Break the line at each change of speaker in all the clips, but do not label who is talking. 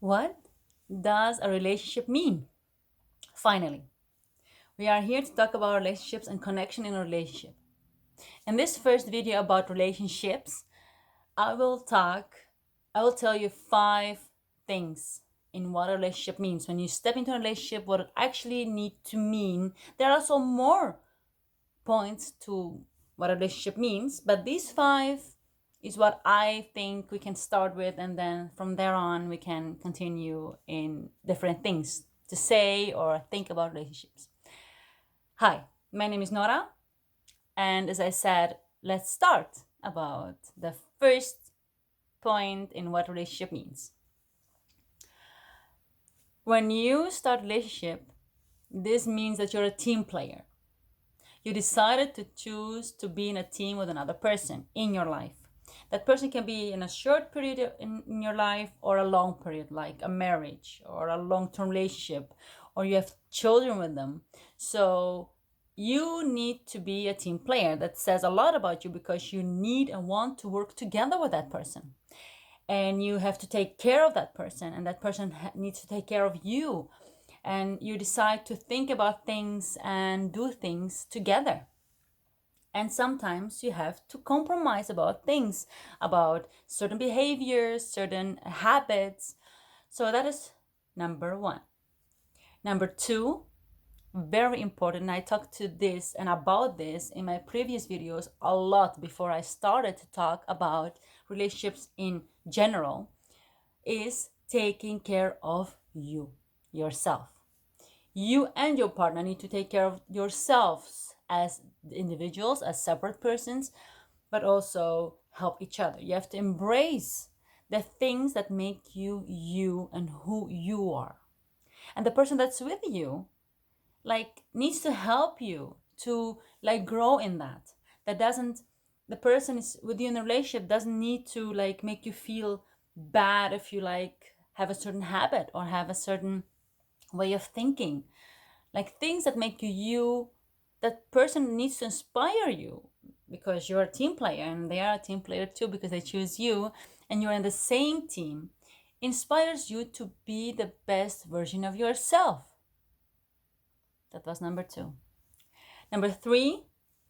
What does a relationship mean? Finally, we are here to talk about relationships and connection in a relationship. In this first video about relationships, I will talk, I will tell you 5 things in what a relationship means. When you step into a relationship, what it actually needs to mean. There are also more points to what a relationship means, but these 5 is what I think we can start with, and then from there on we can continue in different things to say or think about relationships. Hi, my name is Nora, and as I said, let's start about the first point in what relationship means. When you start a relationship, this means that you're a team player. You decided to choose to be in a team with another person in your life. That person can be in a short period in your life or a long period, like a marriage or a long-term relationship, or you have children with them. So you need to be a team player. That says a lot about you because you need and want to work together with that person. And you have to take care of that person, and that person needs to take care of you. And you decide to think about things and do things together. And sometimes you have to compromise about things, about certain behaviors, certain habits. So that is number 1. Number 2, very important, and I talked to this and about this in my previous videos a lot before I started to talk about relationships in general, is taking care of yourself. You and your partner need to take care of yourselves as individuals, as separate persons, but also help each other. You have to embrace the things that make you you and who you are. And the person that's with you needs to help you to grow in that. That doesn't The person is with you in a relationship doesn't need to make you feel bad if you have a certain habit or have a certain way of thinking, things that make you you. That person needs to inspire you because you're a team player and they are a team player too because they choose you and you're in the same team. Inspires you to be the best version of yourself. That was number 2. Number 3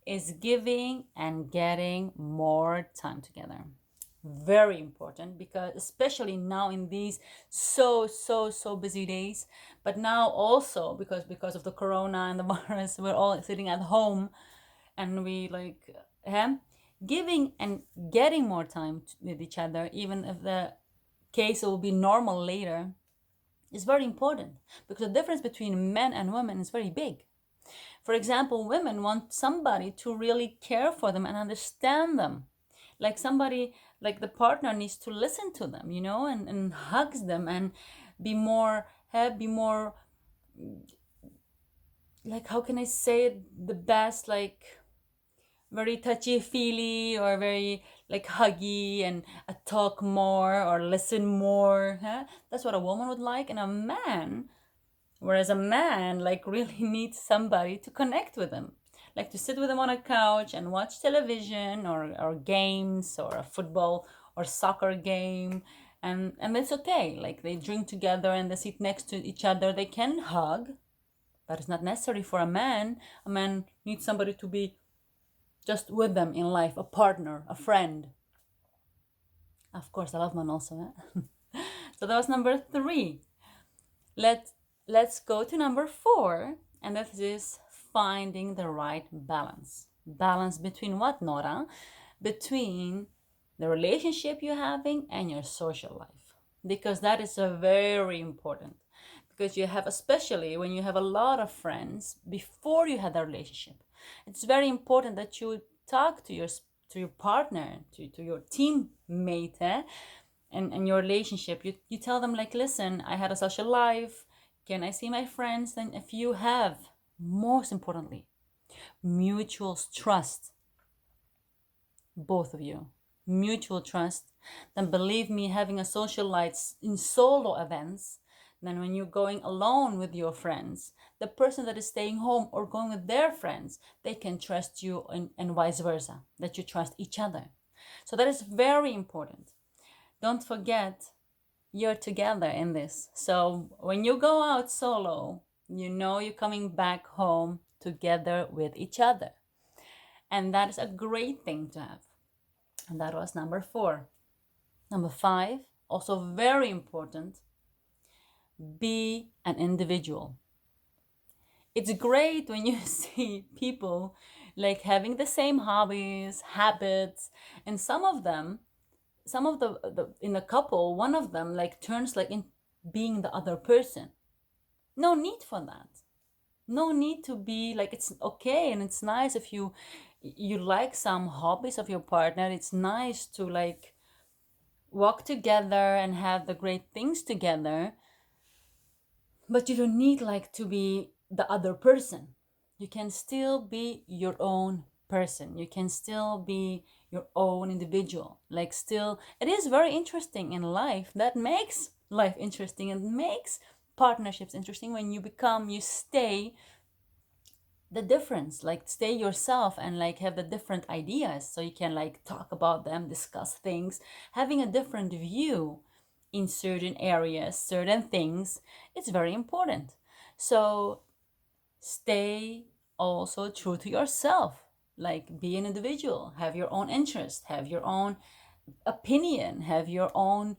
is giving and getting more time together. Very important, because especially now in these so busy days, but now also because of the corona and the virus, we're all sitting at home, and we giving and getting more time with each other, even if the case will be normal later, is very important, because the difference between men and women is very big. For example, women want somebody to really care for them and understand them. Somebody, the partner needs to listen to them, and hugs them and be more, how can I say it the best, very touchy feely or very huggy and talk more or listen more. That's what a woman would like. And a man, whereas a man really needs somebody to connect with him, to sit with him on a couch and watch television or games or a football or soccer game. And it's okay. They drink together and they sit next to each other. They can hug, but it's not necessary for a man. A man needs somebody to be just with them in life, a partner, a friend. Of course, I love men also. So that was number 3. Let's go to number 4, and that is finding the right balance. Balance between what, Nora? Between the relationship you're having and your social life. Because that is a very important. Because you have, especially when you have a lot of friends before you had a relationship, it's very important that you talk to your partner, to your teammate, and your relationship. You tell them listen, I had a social life. Can I see my friends? Then if you have, most importantly, mutual trust, both of you, mutual trust, then believe me, having a social life in solo events, then when you're going alone with your friends, the person that is staying home or going with their friends, they can trust you, and vice versa, that you trust each other. So that is very important. Don't forget you're together in this. So when you go out solo, you know you're coming back home together with each other. And that is a great thing to have. And that was number 4. Number 5, also very important, be an individual. It's great when you see people like having the same hobbies, habits, and some of the in a couple, one of them like turns like in being the other person. No need for that. No need to be like, it's okay and it's nice if you like some hobbies of your partner. It's nice to like walk together and have the great things together, but you don't need like to be the other person. You can still be your own person. You can still be your own individual. Like, still, it is very interesting in life. That makes life interesting and makes partnerships interesting when you stay the difference, like stay yourself and like have the different ideas, so you can like talk about them, discuss things, having a different view in certain areas, certain things. It's very important. So stay also true to yourself, like be an individual, have your own interest, have your own opinion, have your own,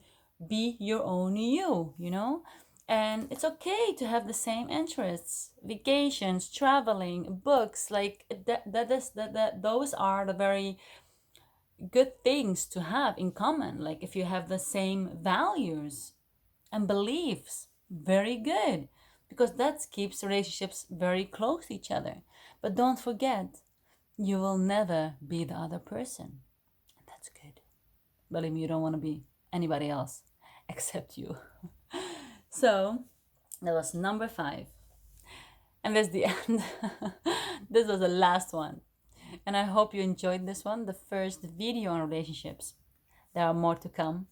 be your own you know. And it's okay to have the same interests, vacations, traveling, books, like that those are the very good things to have in common. Like if you have the same values and beliefs, very good, because that keeps relationships very close to each other. But don't forget, you will never be the other person, and that's good. Believe me, you don't want to be anybody else except you. So that was number 5. And that's the end. This was the last one. And I hope you enjoyed this one, the first video on relationships. There are more to come,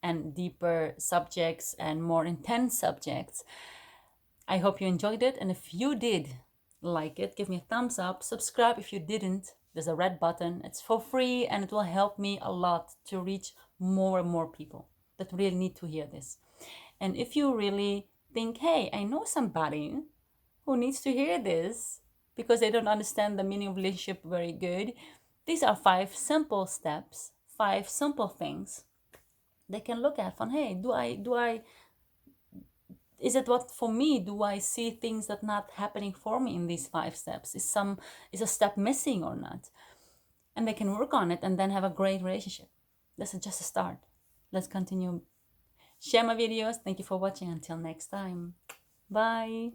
and deeper subjects and more intense subjects. I hope you enjoyed it. And if you did like it, give me a thumbs up. Subscribe if you didn't. There's a red button. It's for free and it will help me a lot to reach more and more people that really need to hear this. And if you really think, hey, I know somebody who needs to hear this because they don't understand the meaning of relationship very good, these are 5 simple steps, 5 simple things they can look at from, hey, is it what for me? Do I see things that not happening for me in these 5 steps? Is a step missing or not? And they can work on it and then have a great relationship. This is just a start. Let's continue. Share my videos. Thank you for watching. Until next time. Bye.